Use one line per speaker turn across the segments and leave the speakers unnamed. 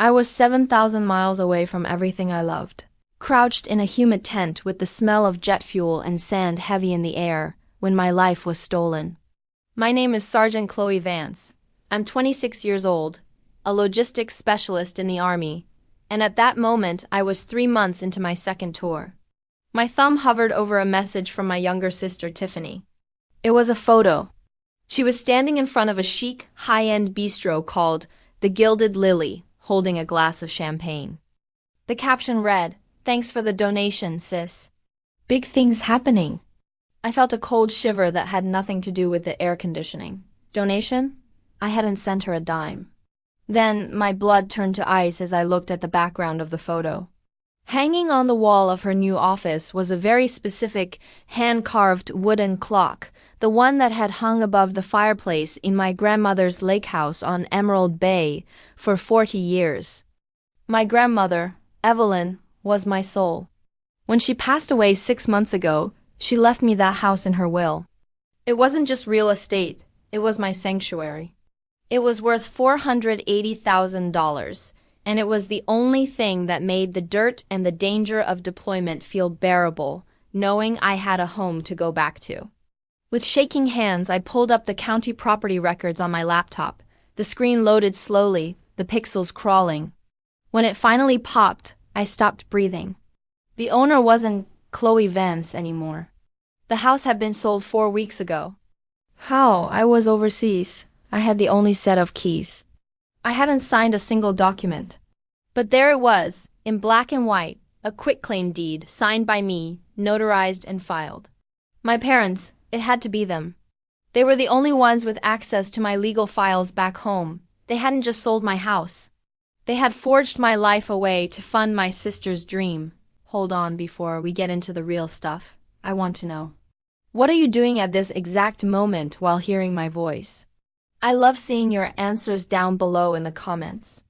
I was 7,000 miles away from everything I loved, crouched in a humid tent with the smell of jet fuel and sand heavy in the air, when my life was stolen. My name is Sergeant Chloe Vance. I'm 26 years old, a logistics specialist in the Army, and at that moment I was 3 months into my second tour. My thumb hovered over a message from my younger sister Tiffany. It was a photo. She was standing in front of a chic, high-end bistro called the Gilded Lily, holding a glass of champagne. The caption read, "Thanks for the donation, sis. Big things happening." I felt a cold shiver that had nothing to do with the air conditioning. Donation? I hadn't sent her a dime. Then my blood turned to ice as I looked at the background of the photo. Hanging on the wall of her new office was a very specific, hand-carved wooden clock, the one that had hung above the fireplace in my grandmother's Lakehouse on Emerald Bay for 40 years. My grandmother, Evelyn, was my soul. When she passed away 6 months ago, she left me that house in her will. It wasn't just real estate, it was my sanctuary. It was worth $480,000, and it was the only thing that made the dirt and the danger of deployment feel bearable, knowing I had a home to go back to. With shaking hands, I pulled up the county property records on my laptop. The screen loaded slowly, the pixels crawling. When it finally popped, I stopped breathing. The owner wasn't Chloe Vance anymore. The house had been sold 4 weeks ago. How? I was overseas. I had the only set of keys. I hadn't signed a single document. But there it was, in black and white, a quitclaim deed signed by me, notarized and filed. My parents, it had to be them. They were the only ones with access to my legal files back home. They hadn't just sold my house. They had forged my life away to fund my sister's dream. Hold on before we get into the real stuff. I want to know. What are you doing at this exact moment while hearing my voice? I love seeing your answers down below in the comments.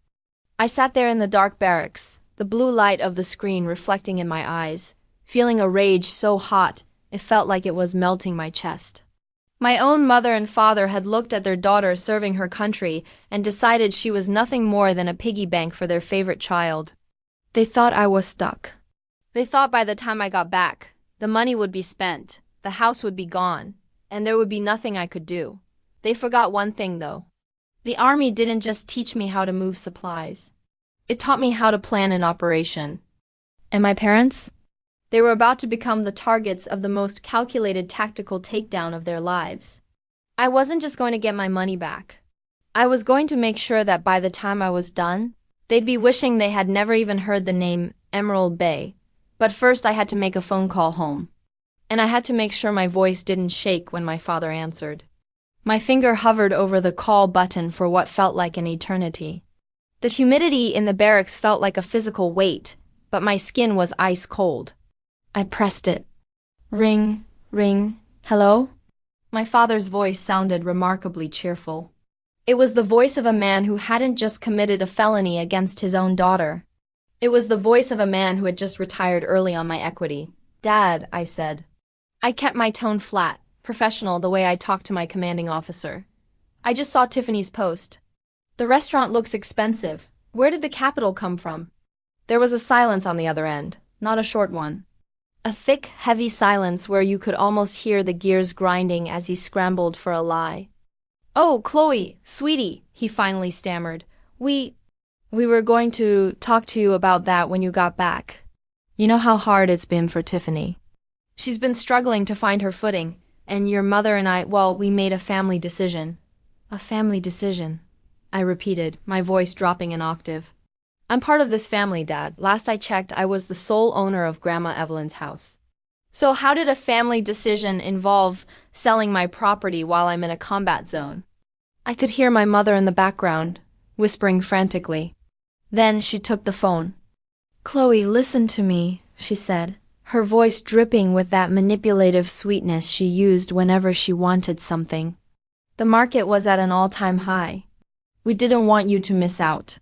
I sat there in the dark barracks, the blue light of the screen reflecting in my eyes, feeling a rage so hot, it felt like it was melting my chest. My own mother and father had looked at their daughter serving her country and decided she was nothing more than a piggy bank for their favorite child. They thought I was stuck. They thought by the time I got back, the money would be spent, the house would be gone, and there would be nothing I could do. They forgot one thing, though. The Army didn't just teach me how to move supplies. It taught me how to plan an operation. And my parents? They were about to become the targets of the most calculated tactical takedown of their lives. I wasn't just going to get my money back. I was going to make sure that by the time I was done, they'd be wishing they had never even heard the name Emerald Bay. But first I had to make a phone call home. And I had to make sure my voice didn't shake when my father answered. My finger hovered over the call button for what felt like an eternity. The humidity in the barracks felt like a physical weight, but my skin was ice cold. I pressed it. Ring, ring, hello? My father's voice sounded remarkably cheerful. It was the voice of a man who hadn't just committed a felony against his own daughter. It was the voice of a man who had just retired early on my equity. "Dad," I said. I kept my tone flat, professional the way I talked to my commanding officer. "I just saw Tiffany's post. The restaurant looks expensive. Where did the capital come from?" There was a silence on the other end, not a short one. A thick, heavy silence where you could almost hear the gears grinding as he scrambled for a lie. "Oh, Chloe, sweetie," he finally stammered. We were going to talk to you about that when you got back. You know how hard it's been for Tiffany. She's been struggling to find her footing. And your mother and I, well, we made a family decision." "A family decision," I repeated, my voice dropping an octave. "I'm part of this family, Dad. Last I checked, I was the sole owner of Grandma Evelyn's house." "So how did a family decision involve selling my property while I'm in a combat zone?" I could hear my mother in the background, whispering frantically. Then she took the phone. "Chloe, listen to me," she said, her voice dripping with that manipulative sweetness she used whenever she wanted something. "The market was at an all-time high. We didn't want you to miss out.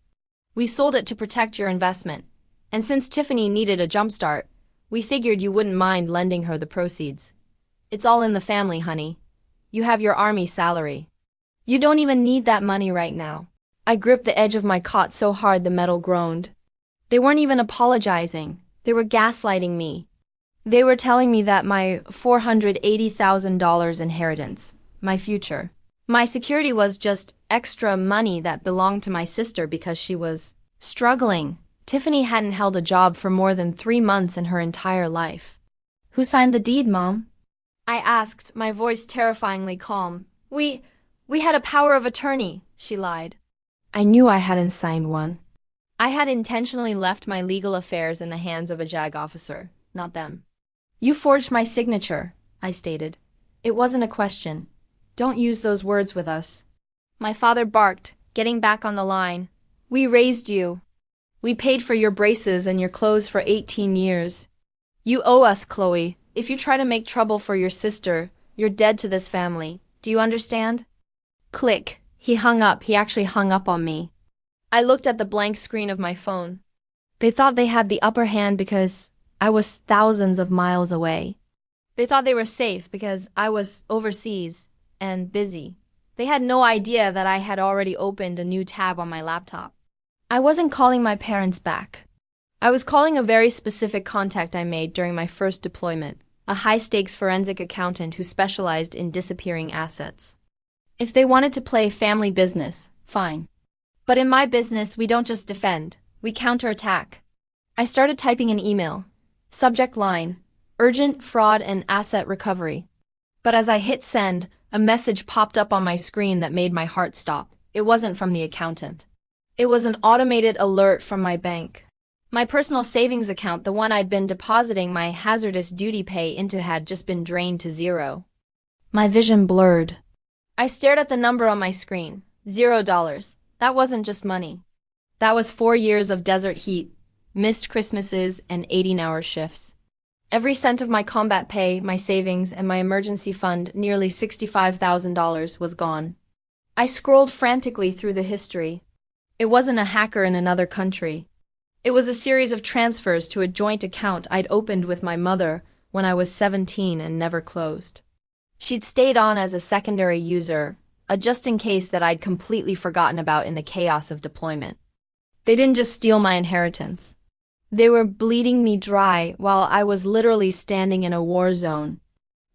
We sold it to protect your investment, and since Tiffany needed a jumpstart, we figured you wouldn't mind lending her the proceeds. It's all in the family, honey. You have your Army salary. You don't even need that money right now." I gripped the edge of my cot so hard the metal groaned. They weren't even apologizing. They were gaslighting me. They were telling me that my $480,000 inheritance, my future, my security was just extra money that belonged to my sister because she was struggling. Tiffany hadn't held a job for more than 3 months in her entire life. Who signed the deed, Mom? I asked, my voice terrifyingly calm. We had a power of attorney, she lied. I knew I hadn't signed one. I had intentionally left my legal affairs in the hands of a JAG officer, not them. You forged my signature, I stated. It wasn't a question. Don't use those words with us. My father barked, getting back on the line. We raised you. We paid for your braces and your clothes for 18 years. You owe us, Chloe. If you try to make trouble for your sister, you're dead to this family. Do you understand? Click. He hung up. He actually hung up on me. I looked at the blank screen of my phone. They thought they had the upper hand because I was thousands of miles away. They thought they were safe because I was overseas and busy. They had no idea that I had already opened a new tab on my laptop. I wasn't calling my parents back. I was calling a very specific contact I made during my first deployment, a high-stakes forensic accountant who specialized in disappearing assets. If they wanted to play family business, fine. But in my business, we don't just defend, we counterattack. I started typing an email. Subject line, urgent fraud and asset recovery. But as I hit send, a message popped up on my screen that made my heart stop. It wasn't from the accountant. It was an automated alert from my bank. My personal savings account, the one I'd been depositing my hazardous duty pay into, had just been drained to zero. My vision blurred. I stared at the number on my screen. $0. That wasn't just money. That was 4 years of desert heat, missed Christmases, and 18-hour shifts. Every cent of my combat pay, my savings, and my emergency fund, nearly $65,000, was gone. I scrolled frantically through the history. It wasn't a hacker in another country. It was a series of transfers to a joint account I'd opened with my mother when I was 17 and never closed. She'd stayed on as a secondary user, a just-in-case that I'd completely forgotten about in the chaos of deployment. They didn't just steal my inheritance. They were bleeding me dry while I was literally standing in a war zone.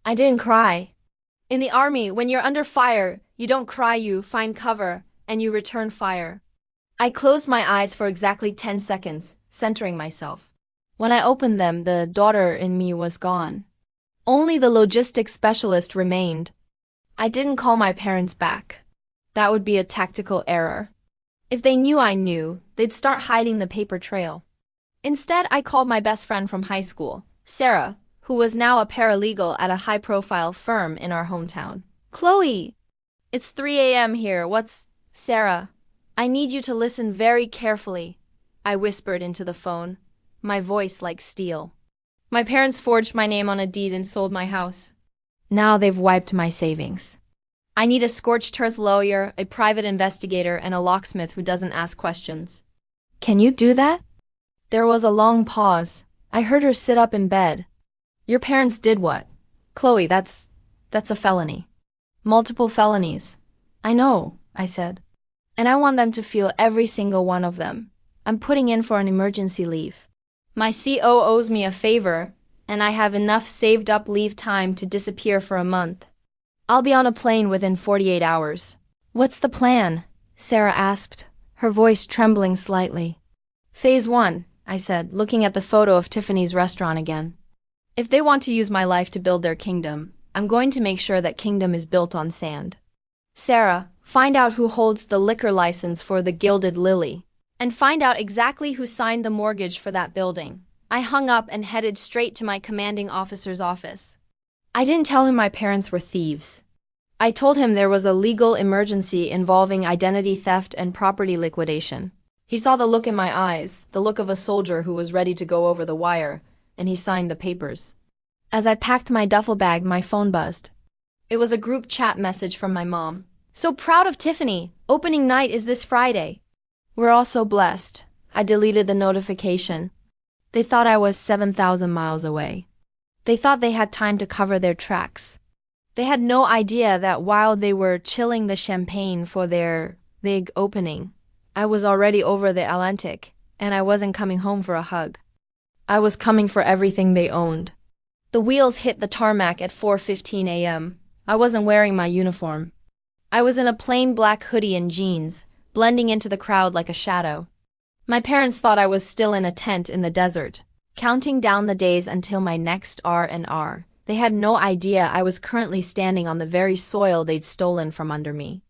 I didn't cry. In the army, when you're under fire, you don't cry, you find cover, and you return fire. I closed my eyes for exactly 10 seconds, centering myself. When I opened them, the daughter in me was gone. Only the logistics specialist remained. I didn't call my parents back. That would be a tactical error. If they knew I knew, they'd start hiding the paper trail. Instead, I called my best friend from high school, Sarah, who was now a paralegal at a high-profile firm in our hometown. Chloe! It's 3 a.m. here. Sarah? I need you to listen very carefully, I whispered into the phone, my voice like steel. My parents forged my name on a deed and sold my house. Now they've wiped my savings. I need a scorched earth lawyer, a private investigator, and a locksmith who doesn't ask questions. Can you do that? There was a long pause. I heard her sit up in bed. Your parents did what? Chloe, that's a felony. Multiple felonies. I know, I said. And I want them to feel every single one of them. I'm putting in for an emergency leave. My CO owes me a favor, and I have enough saved up leave time to disappear for a month. I'll be on a plane within 48 hours. What's the plan? Sarah asked, her voice trembling slightly. Phase 1, I said, looking at the photo of Tiffany's restaurant again. If they want to use my life to build their kingdom, I'm going to make sure that kingdom is built on sand. Sarah, find out who holds the liquor license for the Gilded Lily. And find out exactly who signed the mortgage for that building. I hung up and headed straight to my commanding officer's office. I didn't tell him my parents were thieves. I told him there was a legal emergency involving identity theft and property liquidation. He saw the look in my eyes, the look of a soldier who was ready to go over the wire, and he signed the papers. As I packed my duffel bag, my phone buzzed. It was a group chat message from my mom. So proud of Tiffany. Opening night is this Friday. We're all so blessed. I deleted the notification. They thought I was 7,000 miles away. They thought they had time to cover their tracks. They had no idea that while they were chilling the champagne for their big opening, I was already over the Atlantic, and I wasn't coming home for a hug. I was coming for everything they owned. The wheels hit the tarmac at 4:15 a.m. I wasn't wearing my uniform. I was in a plain black hoodie and jeans, blending into the crowd like a shadow. My parents thought I was still in a tent in the desert, counting down the days until my next R&R. They had no idea I was currently standing on the very soil they'd stolen from under me.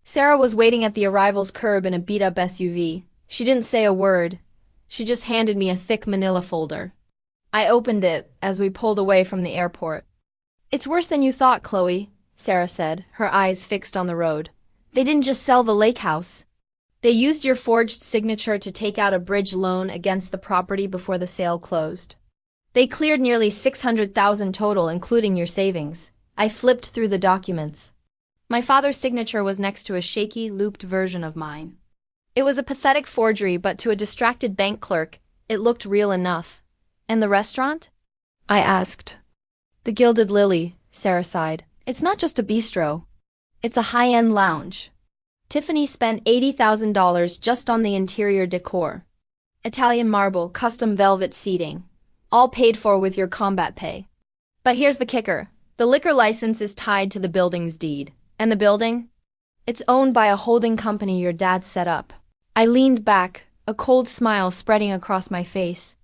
Sarah was waiting at the arrival's curb in a beat-up SUV. She didn't say a word. She just handed me a thick manila folder. I opened it as we pulled away from the airport. "It's worse than you thought, Chloe," Sarah said, her eyes fixed on the road. "They didn't just sell the Lakehouse. They used your forged signature to take out a bridge loan against the property before the sale closed. They cleared nearly $600,000 total, including your savings." I flipped through the documents. My father's signature was next to a shaky, looped version of mine. It was a pathetic forgery, but to a distracted bank clerk, it looked real enough. "And the restaurant?" I asked. "The Gilded Lily," Sarah sighed. "It's not just a bistro. It's a high-end lounge. Tiffany spent $80,000 just on the interior decor. Italian marble, custom velvet seating. All paid for with your combat pay. But here's the kicker. The liquor license is tied to the building's deed. And the building? It's owned by a holding company your dad set up." I leaned back, a cold smile spreading across my face.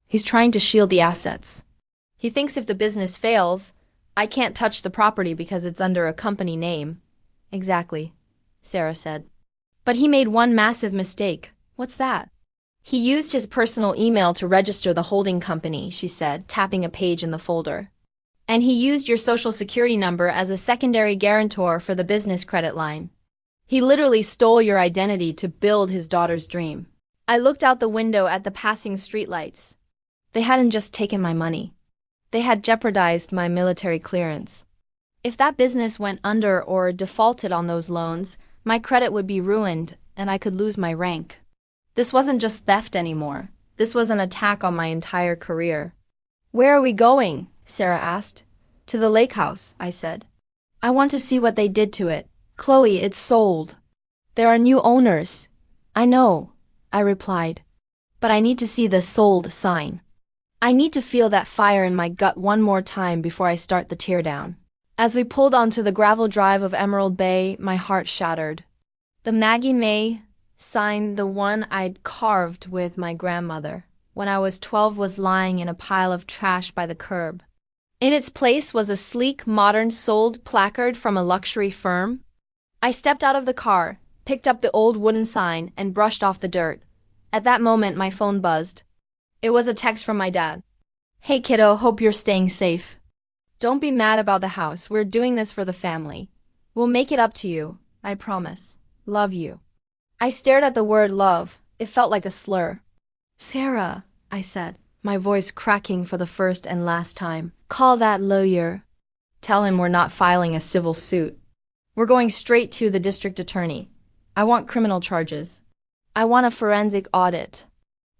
"He's trying to shield the assets. He thinks if the business fails, I can't touch the property because it's under a company name." "Exactly," Sarah said. "But he made one massive mistake." "What's that?" "He used his personal email to register the holding company," she said, tapping a page in the folder. "And he used your social security number as a secondary guarantor for the business credit line. He literally stole your identity to build his daughter's dream." I looked out the window at the passing streetlights. They hadn't just taken my money. They had jeopardized my military clearance. If that business went under or defaulted on those loans, my credit would be ruined and I could lose my rank. This wasn't just theft anymore. This was an attack on my entire career. "Where are we going?" Sarah asked. "To the Lakehouse," I said. "I want to see what they did to it." "Chloe, it's sold. There are new owners." "I know," I replied. "But I need to see the sold sign. I need to feel that fire in my gut one more time before I start the teardown." As we pulled onto the gravel drive of Emerald Bay, my heart shattered. The Maggie May sign, the one I'd carved with my grandmother when I was 12, was lying in a pile of trash by the curb. In its place was a sleek, modern sold placard from a luxury firm. I stepped out of the car, picked up the old wooden sign, and brushed off the dirt. At that moment, my phone buzzed. It was a text from my dad. "Hey kiddo, hope you're staying safe. Don't be mad about the house. We're doing this for the family. We'll make it up to you, I promise. Love you." I stared at the word love. It felt like a slur. "Sarah," I said, my voice cracking for the first and last time. "Call that lawyer. Tell him we're not filing a civil suit. We're going straight to the district attorney. I want criminal charges. I want a forensic audit.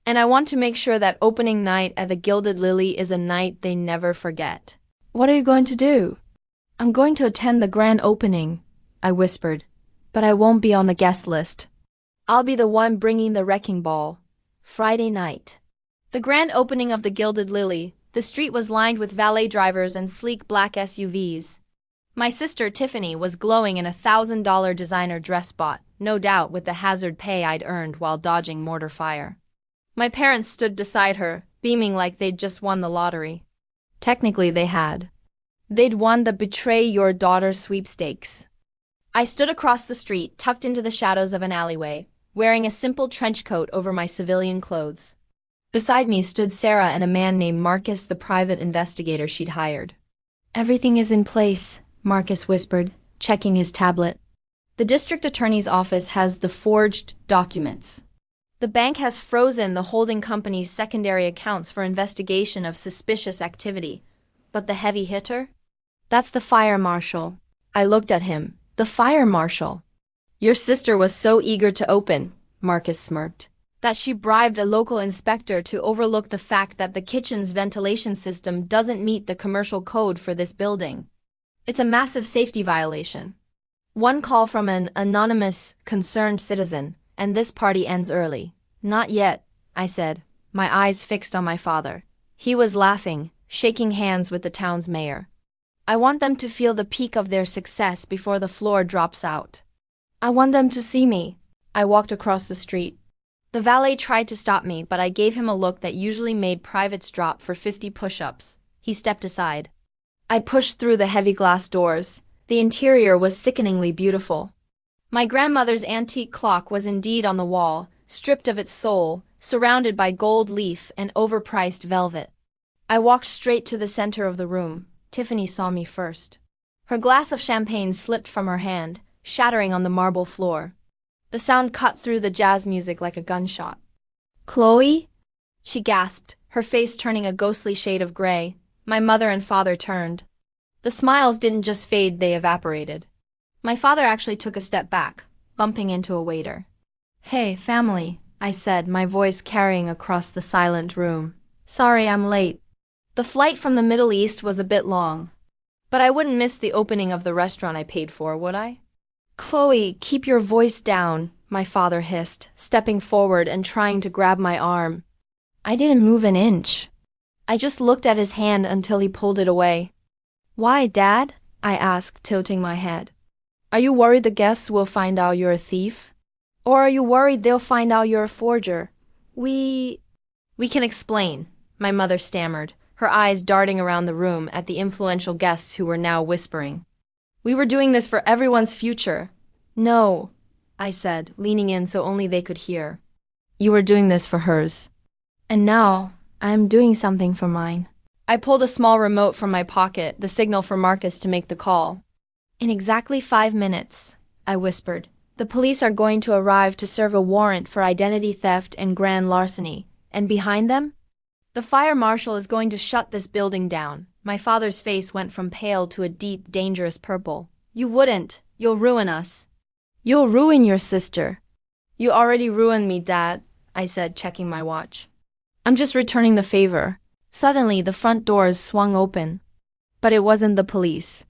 And I want to make sure that opening night at the Gilded Lily is a night they never forget." "What are you going to do?" "I'm going to attend the grand opening," I whispered. "But I won't be on the guest list. I'll be the one bringing the wrecking ball. Friday night." The grand opening of the Gilded Lily, the street was lined with valet drivers and sleek black SUVs. My sister Tiffany was glowing in a $1,000 designer dress bought, no doubt with the hazard pay I'd earned while dodging mortar fire. My parents stood beside her, beaming like they'd just won the lottery. Technically, they had. They'd won the Betray Your Daughter sweepstakes. I stood across the street, tucked into the shadows of an alleyway, wearing a simple trench coat over my civilian clothes. Beside me stood Sarah and a man named Marcus, the private investigator she'd hired. "Everything is in place," Marcus whispered, checking his tablet. "The district attorney's office has the forged documents. The bank has frozen the holding company's secondary accounts for investigation of suspicious activity. But the heavy hitter? That's the fire marshal." I looked at him. "The fire marshal? Your sister was so eager to open," Marcus smirked, "that she bribed a local inspector to overlook the fact that the kitchen's ventilation system doesn't meet the commercial code for this building. It's a massive safety violation." One call from an anonymous, concerned citizen, and this party ends early. Not yet, I said, my eyes fixed on my father. He was laughing, shaking hands with the town's mayor. I want them to feel the peak of their success before the floor drops out. I want them to see me. I walked across the street. The valet tried to stop me, but I gave him a look that usually made privates drop for 50 push-ups. He stepped aside. I pushed through the heavy glass doors. The interior was sickeningly beautiful. My grandmother's antique clock was indeed on the wall, stripped of its soul, surrounded by gold leaf and overpriced velvet. I walked straight to the center of the room. Tiffany saw me first. Her glass of champagne slipped from her hand, shattering on the marble floor. The sound cut through the jazz music like a gunshot. "Chloe?" she gasped, her face turning a ghostly shade of gray. My mother and father turned. The smiles didn't just fade, they evaporated. My father actually took a step back, bumping into a waiter. "Hey, family," I said, my voice carrying across the silent room. "Sorry I'm late. The flight from the Middle East was a bit long. But I wouldn't miss the opening of the restaurant I paid for, would I?" "Chloe, keep your voice down," my father hissed, stepping forward and trying to grab my arm. I didn't move an inch. I just looked at his hand until he pulled it away. "Why, Dad?" I asked, tilting my head. "Are you worried the guests will find out you're a thief? Or are you worried they'll find out you're a forger? We can explain," my mother stammered, her eyes darting around the room at the influential guests who were now whispering. "We were doing this for everyone's future." "No," I said, leaning in so only they could hear. "You were doing this for hers. And now, I am doing something for mine." I pulled a small remote from my pocket, the signal for Marcus to make the call. "In exactly 5 minutes," I whispered, "the police are going to arrive to serve a warrant for identity theft and grand larceny. And behind them? The fire marshal is going to shut this building down." My father's face went from pale to a deep, dangerous purple. "You wouldn't. You'll ruin us." "You'll ruin your sister." "You already ruined me, Dad," I said, checking my watch. "I'm just returning the favor." Suddenly, the front doors swung open. But it wasn't the police.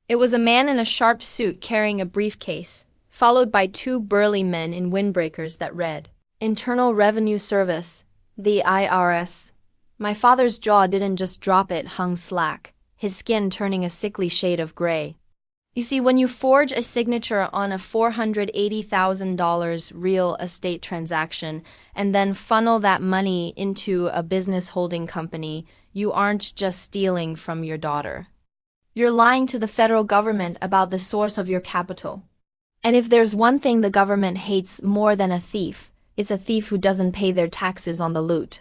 It was a man in a sharp suit carrying a briefcase, followed by 2 burly men in windbreakers that read, "Internal Revenue Service, the IRS." My father's jaw didn't just drop, it hung slack, his skin turning a sickly shade of gray. You see, when you forge a signature on a $480,000 real estate transaction and then funnel that money into a business holding company, you aren't just stealing from your daughter. You're lying to the federal government about the source of your capital. And if there's one thing the government hates more than a thief, it's a thief who doesn't pay their taxes on the loot.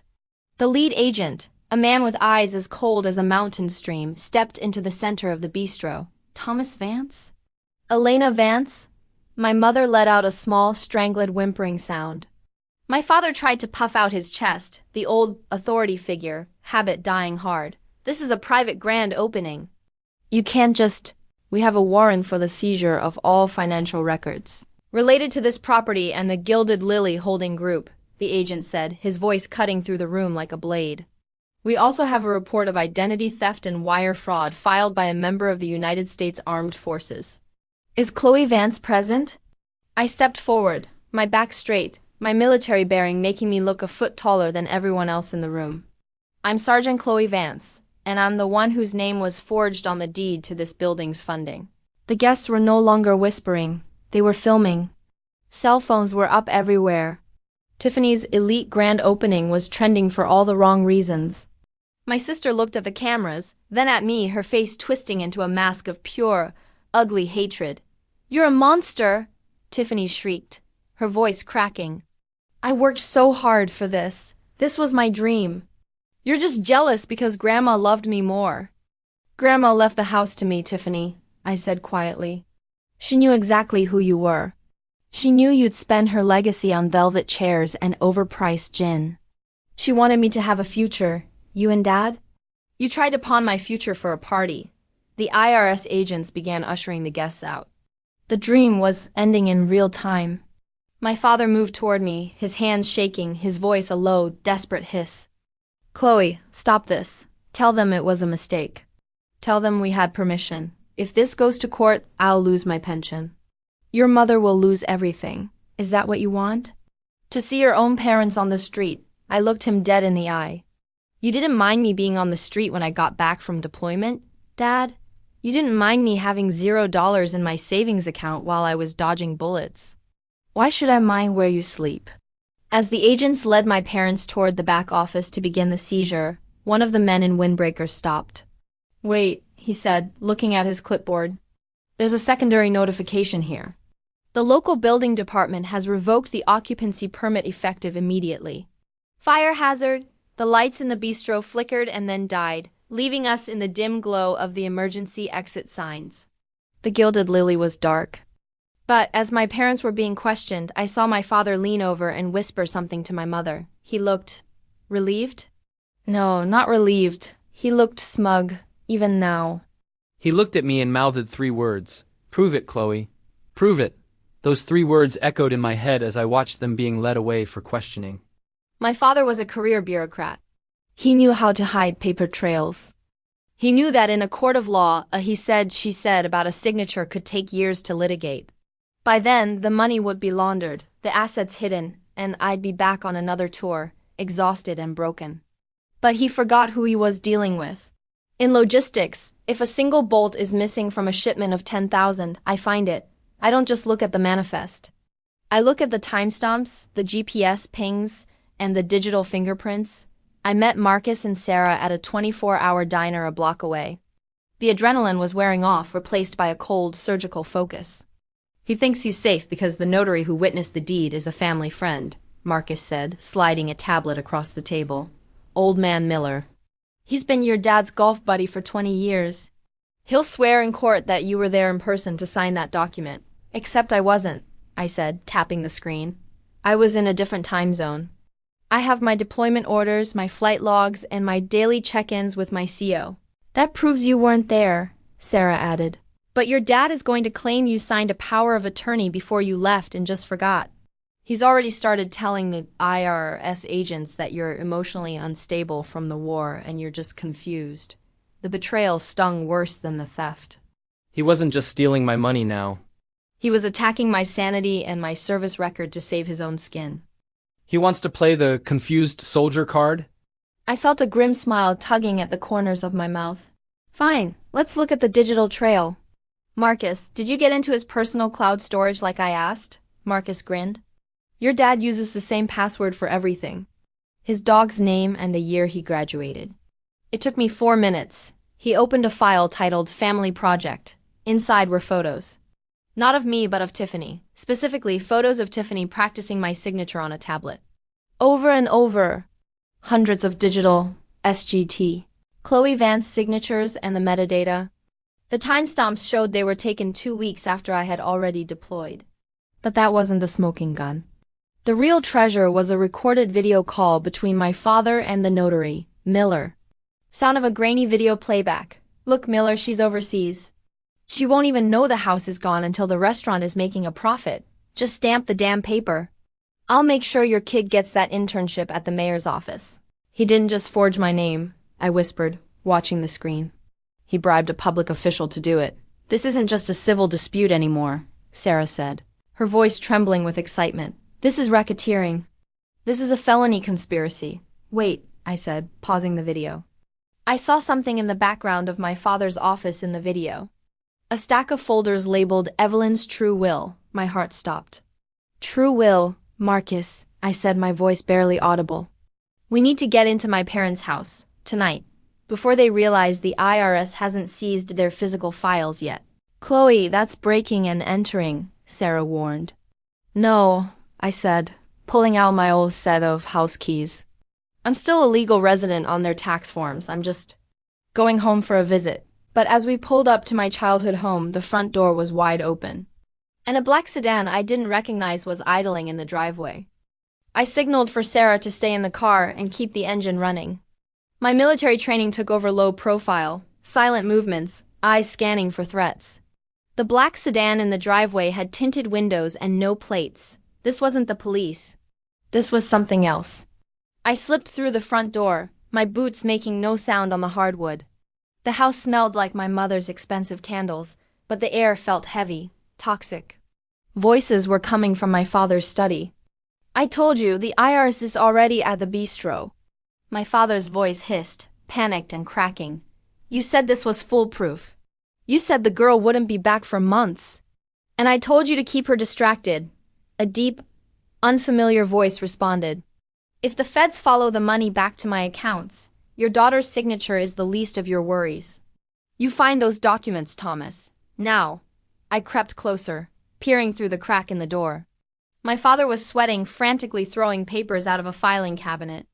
The lead agent, a man with eyes as cold as a mountain stream, stepped into the center of the bistro. "Thomas Vance? Elena Vance?" My mother let out a small, strangled whimpering sound. My father tried to puff out his chest, the old authority figure, habit dying hard. "This is a private grand opening. You can't just... We have a warrant for the seizure of all financial records related to this property and the Gilded Lily holding group," the agent said, his voice cutting through the room like a blade. "We also have a report of identity theft and wire fraud filed by a member of the United States Armed Forces." "Is Chloe Vance present?" I stepped forward, my back straight, my military bearing making me look a foot taller than everyone else in the room. "I'm Sergeant Chloe Vance, and I'm the one whose name was forged on the deed to this building's funding." The guests were no longer whispering, they were filming. Cell phones were up everywhere. Tiffany's elite grand opening was trending for all the wrong reasons. My sister looked at the cameras, then at me, her face twisting into a mask of pure, ugly hatred. "You're a monster!" Tiffany shrieked, her voice cracking. "I worked so hard for this. This was my dream. You're just jealous because Grandma loved me more." "Grandma left the house to me, Tiffany," I said quietly. "She knew exactly who you were. She knew you'd spend her legacy on velvet chairs and overpriced gin. She wanted me to have a future. You and Dad? You tried to pawn my future for a party." The IRS agents began ushering the guests out. The dream was ending in real time. My father moved toward me, his hands shaking, his voice a low, desperate hiss. "Chloe, stop this. Tell them it was a mistake. Tell them we had permission. If this goes to court, I'll lose my pension. Your mother will lose everything. Is that what you want?" To see your own parents on the street, I looked him dead in the eye. You didn't mind me being on the street when I got back from deployment, Dad? You didn't mind me having $0 in my savings account while I was dodging bullets. Why should I mind where you sleep? As the agents led my parents toward the back office to begin the seizure, one of the men in windbreakers stopped. Wait, he said, looking at his clipboard. There's a secondary notification here. The local building department has revoked the occupancy permit effective immediately. Fire hazard! The lights in the bistro flickered and then died, leaving us in the dim glow of the emergency exit signs. The Gilded Lily was dark. But as my parents were being questioned, I saw my father lean over and whisper something to my mother. He looked relieved? No, not relieved. He looked smug, even now.
He looked at me and mouthed 3 words. Prove it, Chloe. Prove it. Those 3 words echoed in my head as I watched them being led away for questioning.
My father was a career bureaucrat. He knew how to hide paper trails. He knew that in a court of law, a he said, she said about a signature could take years to litigate. By then, the money would be laundered, the assets hidden, and I'd be back on another tour, exhausted and broken. But he forgot who he was dealing with. In logistics, if a single bolt is missing from a shipment of 10,000, I find it. I don't just look at the manifest. I look at the timestamps, the GPS pings, and the digital fingerprints. I met Marcus and Sarah at a 24-hour diner a block away. The adrenaline was wearing off, replaced by a cold, surgical focus. He thinks he's safe because the notary who witnessed the deed is a family friend, Marcus said, sliding a tablet across the table. Old man Miller. He's been your dad's golf buddy for 20 years. He'll swear in court that you were there in person to sign that document. Except I wasn't, I said, tapping the screen. I was in a different time zone. I have my deployment orders, my flight logs, and my daily check-ins with my CO. That proves you weren't there, Sarah added. But your dad is going to claim you signed a power of attorney before you left and just forgot. He's already started telling the IRS agents that you're emotionally unstable from the war and you're just confused. The betrayal stung worse than the theft.
He wasn't just stealing my money now.
He was attacking my sanity and my service record to save his own skin.
He wants to play the confused soldier card?
I felt a grim smile tugging at the corners of my mouth. Fine, let's look at the digital trail. Marcus, did you get into his personal cloud storage like I asked? Marcus grinned. Your dad uses the same password for everything. His dog's name and the year he graduated. It took me 4 minutes. He opened a file titled Family Project. Inside were photos. Not of me, but of Tiffany. Specifically, photos of Tiffany practicing my signature on a tablet. Over and over. Hundreds of digital SGT. Chloe Vance signatures and the metadata. The timestamps showed they were taken 2 weeks after I had already deployed. But that wasn't the smoking gun. The real treasure was a recorded video call between my father and the notary, Miller. Sound of a grainy video playback. Look, Miller, she's overseas. She won't even know the house is gone until the restaurant is making a profit. Just stamp the damn paper. I'll make sure your kid gets that internship at the mayor's office. He didn't just forge my name, I whispered, watching the screen. He bribed a public official to do it. This isn't just a civil dispute anymore, Sarah said, her voice trembling with excitement. This is racketeering. This is a felony conspiracy. Wait, I said, pausing the video. I saw something in the background of my father's office in the video. A stack of folders labeled Evelyn's True Will. My heart stopped. True Will, Marcus, I said, my voice barely audible. We need to get into my parents' house, tonight, before they realize the IRS hasn't seized their physical files yet. Chloe, that's breaking and entering, Sarah warned. No, I said, pulling out my old set of house keys. I'm still a legal resident on their tax forms. I'm just going home for a visit. But as we pulled up to my childhood home, the front door was wide open. And a black sedan I didn't recognize was idling in the driveway. I signaled for Sarah to stay in the car and keep the engine running. My military training took over low profile, silent movements, eyes scanning for threats. The black sedan in the driveway had tinted windows and no plates. This wasn't the police. This was something else. I slipped through the front door, my boots making no sound on the hardwood. The house smelled like my mother's expensive candles, but the air felt heavy, toxic. Voices were coming from my father's study. I told you, the IRS is already at the bistro. My father's voice hissed, panicked and cracking. You said this was foolproof. You said the girl wouldn't be back for months. And I told you to keep her distracted. A deep, unfamiliar voice responded. If the feds follow the money back to my accounts, your daughter's signature is the least of your worries. You find those documents, Thomas. Now. I crept closer, peering through the crack in the door. My father was sweating, frantically throwing papers out of a filing cabinet.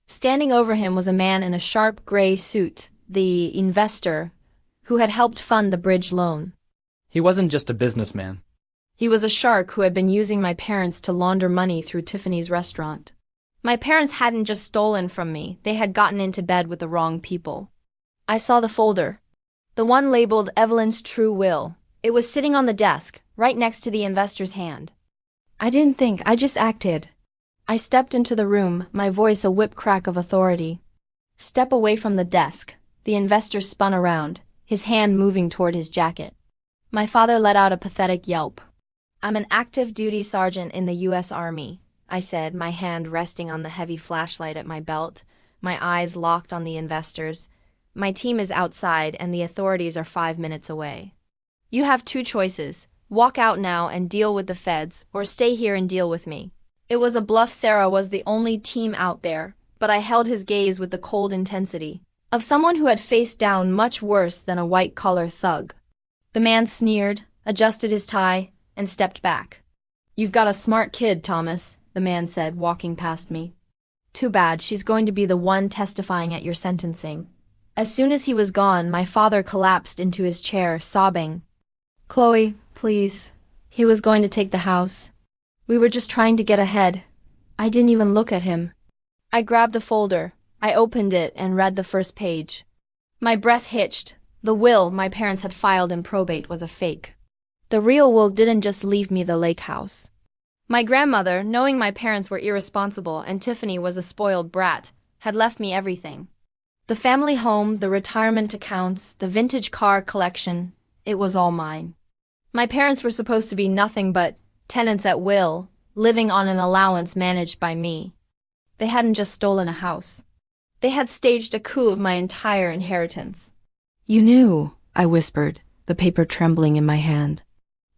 Standing over him was a man in a sharp gray suit, the investor, who had helped fund the bridge loan.
He wasn't just a businessman.
He was a shark who had been using my parents to launder money through Tiffany's restaurant. My parents hadn't just stolen from me, they had gotten into bed with the wrong people. I saw the folder. The one labeled Evelyn's True Will. It was sitting on the desk, right next to the investor's hand. I didn't think, I just acted. I stepped into the room, my voice a whip crack of authority. Step away from the desk. The investor spun around, his hand moving toward his jacket. My father let out a pathetic yelp. I'm an active duty sergeant in the U.S. Army, I said, my hand resting on the heavy flashlight at my belt, my eyes locked on the investors. My team is outside and the authorities are 5 minutes away. You have two choices. Walk out now and deal with the feds, or stay here and deal with me. It was a bluff. Sarah was the only team out there, but I held his gaze with the cold intensity of someone who had faced down much worse than a white-collar thug. The man sneered, adjusted his tie, and stepped back. You've got a smart kid, Thomas, the man said, walking past me. Too bad, she's going to be the one testifying at your sentencing. As soon as he was gone, my father collapsed into his chair, sobbing. Chloe, please. He was going to take the house. We were just trying to get ahead. I didn't even look at him. I grabbed the folder. I opened it and read the first page. My breath hitched. The will my parents had filed in probate was a fake. The real will didn't just leave me the Lakehouse. My grandmother, knowing my parents were irresponsible and Tiffany was a spoiled brat, had left me everything. The family home, the retirement accounts, the vintage car collection, it was all mine. My parents were supposed to be nothing but tenants at will, living on an allowance managed by me. They hadn't just stolen a house. They had staged a coup of my entire inheritance. You knew, I whispered, the paper trembling in my hand.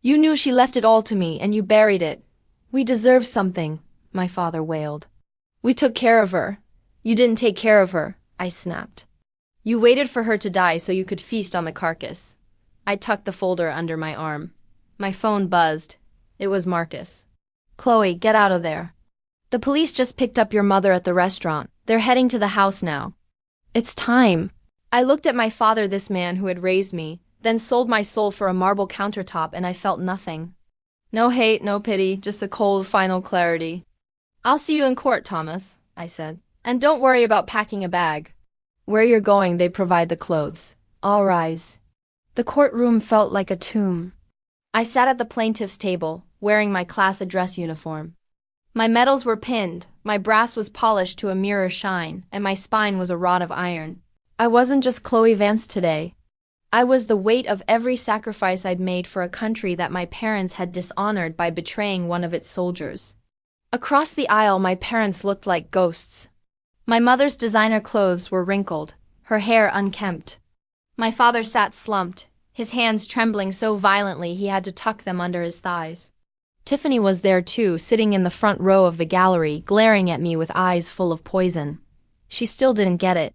You knew she left it all to me, and you buried it. We deserve something, my father wailed. We took care of her. You didn't take care of her, I snapped. You waited for her to die so you could feast on the carcass. I tucked the folder under my arm. My phone buzzed. It was Marcus. Chloe, get out of there. The police just picked up your mother at the restaurant. They're heading to the house now. It's time. I looked at my father, this man who had raised me, then sold my soul for a marble countertop, and I felt nothing. No hate, no pity, just a cold, final clarity. I'll see you in court, Thomas, I said. And don't worry about packing a bag. Where you're going, they provide the clothes. All rise. The courtroom felt like a tomb. I sat at the plaintiff's table, wearing my class address uniform. My medals were pinned, my brass was polished to a mirror shine, and my spine was a rod of iron. I wasn't just Chloe Vance today. I was the weight of every sacrifice I'd made for a country that my parents had dishonored by betraying one of its soldiers. Across the aisle, my parents looked like ghosts. My mother's designer clothes were wrinkled, her hair unkempt. My father sat slumped, his hands trembling so violently he had to tuck them under his thighs. Tiffany was there too, sitting in the front row of the gallery, glaring at me with eyes full of poison. She still didn't get it.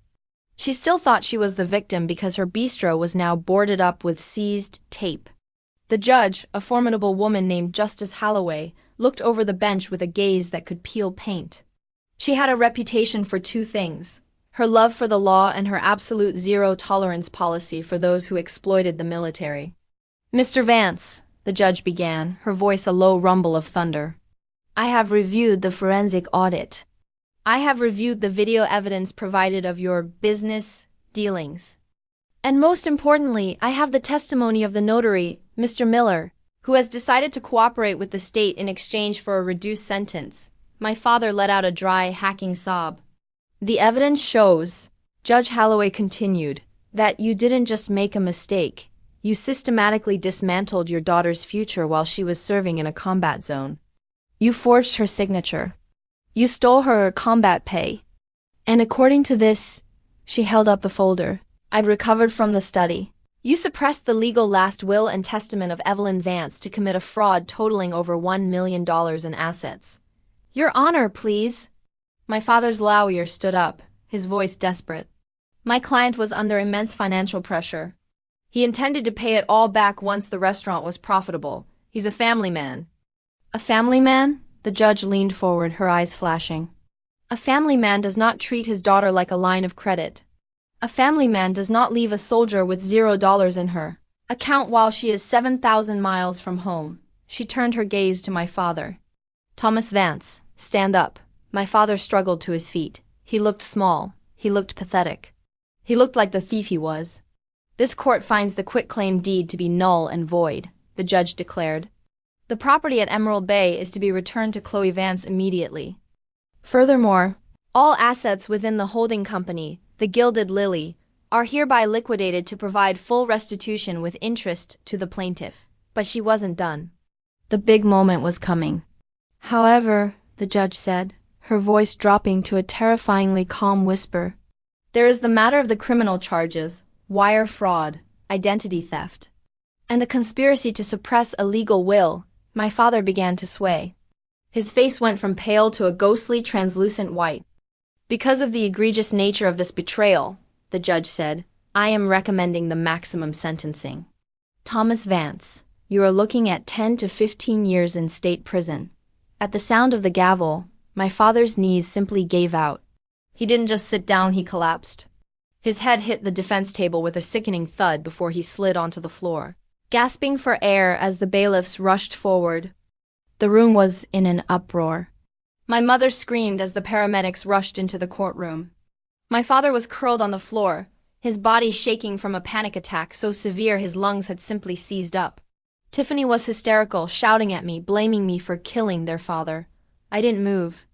She still thought she was the victim because her bistro was now boarded up with seized tape. The judge, a formidable woman named Justice Holloway, looked over the bench with a gaze that could peel paint. She had a reputation for two things: her love for the law and her absolute zero-tolerance policy for those who exploited the military. Mr. Vance, the judge began, her voice a low rumble of thunder. I have reviewed the forensic audit. I have reviewed the video evidence provided of your business dealings. And most importantly, I have the testimony of the notary, Mr. Miller, who has decided to cooperate with the state in exchange for a reduced sentence. My father let out a dry, hacking sob. The evidence shows, Judge Holloway continued, that you didn't just make a mistake. You systematically dismantled your daughter's future while she was serving in a combat zone. You forged her signature. You stole her combat pay. And according to this, she held up the folder I'd recovered from the study. You suppressed the legal last will and testament of Evelyn Vance to commit a fraud totaling over $1 million in assets. Your Honor, please. My father's lawyer stood up, his voice desperate. My client was under immense financial pressure. He intended to pay it all back once the restaurant was profitable. He's a family man. A family man? The judge leaned forward, her eyes flashing. A family man does not treat his daughter like a line of credit. A family man does not leave a soldier with $0 in her account while she is 7,000 miles from home. She turned her gaze to my father. Thomas Vance, stand up. My father struggled to his feet. He looked small. He looked pathetic. He looked like the thief he was. This court finds the quitclaim deed to be null and void, the judge declared. The property at Emerald Bay is to be returned to Chloe Vance immediately. Furthermore, all assets within the holding company, the Gilded Lily, are hereby liquidated to provide full restitution with interest to the plaintiff. But she wasn't done. The big moment was coming. However, the judge said, her voice dropping to a terrifyingly calm whisper, there is the matter of the criminal charges, wire fraud, identity theft, and the conspiracy to suppress a legal will. My father began to sway. His face went from pale to a ghostly translucent white. Because of the egregious nature of this betrayal, the judge said, I am recommending the maximum sentencing. Thomas Vance, you are looking at 10 to 15 years in state prison. At the sound of the gavel, my father's knees simply gave out. He didn't just sit down, he collapsed. His head hit the defense table with a sickening thud before he slid onto the floor, gasping for air as the bailiffs rushed forward. The room was in an uproar. My mother screamed as the paramedics rushed into the courtroom. My father was curled on the floor, his body shaking from a panic attack so severe his lungs had simply seized up. Tiffany was hysterical, shouting at me, blaming me for killing their father. I didn't move.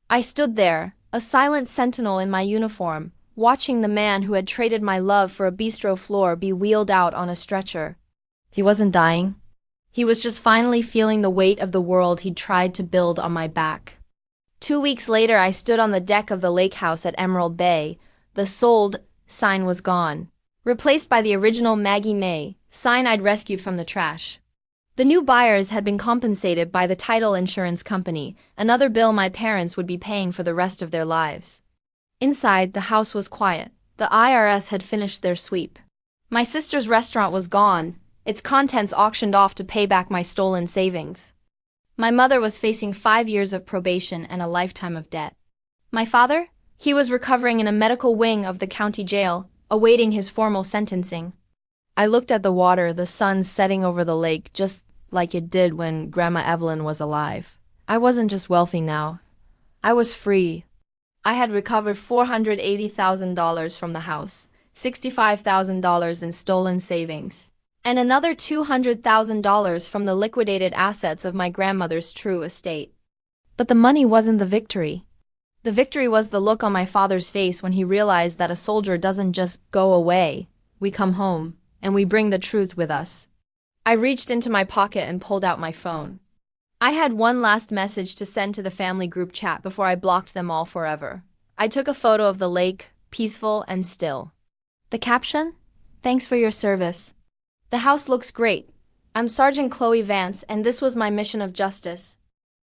I stood there, a silent sentinel in my uniform, watching the man who had traded my love for a bistro floor be wheeled out on a stretcher. He wasn't dying. He was just finally feeling the weight of the world he'd tried to build on my back. 2 weeks later, I stood on the deck of the Lakehouse at Emerald Bay. The sold sign was gone, replaced by the original Maggie May sign I'd rescued from the trash. The new buyers had been compensated by the title insurance company, another bill my parents would be paying for the rest of their lives. Inside, the house was quiet. The IRS had finished their sweep. My sister's restaurant was gone, its contents auctioned off to pay back my stolen savings. My mother was facing 5 years of probation and a lifetime of debt. My father? He was recovering in a medical wing of the county jail, awaiting his formal sentencing. I looked at the water, the sun setting over the lake, just like it did when Grandma Evelyn was alive. I wasn't just wealthy now. I was free. I had recovered $480,000 from the house, $65,000 in stolen savings, and another $200,000 from the liquidated assets of my grandmother's true estate. But the money wasn't the victory. The victory was the look on my father's face when he realized that a soldier doesn't just go away. We come home, and we bring the truth with us. I reached into my pocket and pulled out my phone. I had one last message to send to the family group chat before I blocked them all forever. I took a photo of the lake, peaceful and still. The caption? Thanks for your service. The house looks great. I'm Sergeant Chloe Vance, and this was my mission of justice.